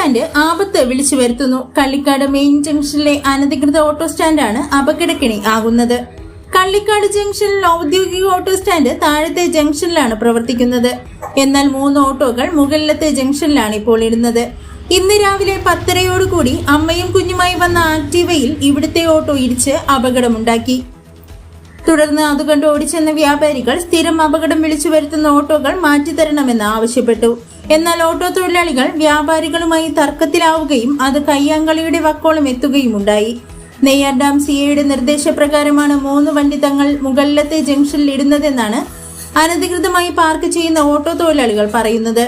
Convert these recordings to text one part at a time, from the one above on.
Stand ആപത്ത് വിളിച്ചു വരുത്തുന്നു. കള്ളിക്കാട് മെയിൻ ജംഗ്ഷനിലെ അനധികൃത ഓട്ടോ സ്റ്റാൻഡാണ് അപകടക്കെണി ആകുന്നത്. കള്ളിക്കാട് ജംഗ്ഷനിൽ ഔദ്യോഗിക ഓട്ടോ സ്റ്റാൻഡ് താഴത്തെ ജംഗ്ഷനിലാണ് പ്രവർത്തിക്കുന്നത്. എന്നാൽ 3 ഓട്ടോകൾ മുകളിലത്തെ ജംഗ്ഷനിലാണ് ഇപ്പോൾ ഇടുന്നത്. ഇന്ന് രാവിലെ 10:30 അമ്മയും കുഞ്ഞുമായി വന്ന ആക്റ്റീവയിൽ ഇവിടുത്തെ ഓട്ടോ ഇടിച്ച് അപകടമുണ്ടാക്കി. തുടർന്ന് അതുകണ്ട് ഓടിച്ചെന്ന വ്യാപാരികൾ സ്ഥിരം അപകടം വിളിച്ചു വരുത്തുന്ന ഓട്ടോകൾ മാറ്റിത്തരണമെന്ന് ആവശ്യപ്പെട്ടു. എന്നാൽ ഓട്ടോ തൊഴിലാളികൾ വ്യാപാരികളുമായി തർക്കത്തിലാവുകയും അത് കയ്യാങ്കളിയുടെ വക്കോളം എത്തുകയുമുണ്ടായി. നെയ്യാർ ഡാം സിഐയുടെ നിർദ്ദേശപ്രകാരമാണ് 3 വണ്ടി തങ്ങൾ മുകളിലത്തെ ജംഗ്ഷനിൽ ഇടുന്നതെന്നാണ് അനധികൃതമായി പാർക്ക് ചെയ്യുന്ന ഓട്ടോ തൊഴിലാളികൾ പറയുന്നത്.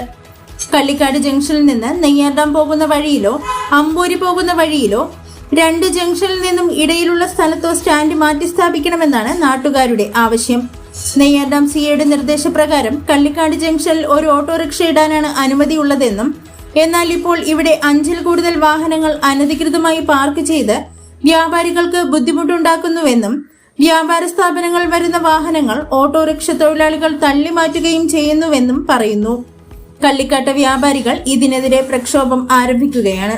കള്ളിക്കാട് ജംഗ്ഷനിൽ നിന്ന് നെയ്യാർ ഡാം പോകുന്ന വഴിയിലോ അമ്പൂരി പോകുന്ന വഴിയിലോ 2 ജംഗ്ഷനിൽ നിന്നും ഇടയിലുള്ള സ്ഥലത്തോ സ്റ്റാൻഡ് മാറ്റി സ്ഥാപിക്കണമെന്നാണ് നാട്ടുകാരുടെ ആവശ്യം. നെയ്യാർ ഡാം സിഐയുടെ നിർദ്ദേശപ്രകാരം കള്ളിക്കാട് ജംഗ്ഷനിൽ ഒരു ഓട്ടോറിക്ഷ ഇടാനാണ് അനുമതിയുള്ളതെന്നും എന്നാൽ ഇപ്പോൾ ഇവിടെ 5-ൽ കൂടുതൽ വാഹനങ്ങൾ അനധികൃതമായി പാർക്ക് ചെയ്ത് വ്യാപാരികൾക്ക് ബുദ്ധിമുട്ടുണ്ടാക്കുന്നുവെന്നും വ്യാപാര സ്ഥാപനങ്ങൾ വരുന്ന വാഹനങ്ങൾ ഓട്ടോറിക്ഷ തൊഴിലാളികൾ തള്ളിമാറ്റുകയും ചെയ്യുന്നുവെന്നും പറയുന്നു. കള്ളിക്കാട്ട് വ്യാപാരികൾ ഇതിനെതിരെ പ്രക്ഷോഭം ആരംഭിക്കുകയാണ്.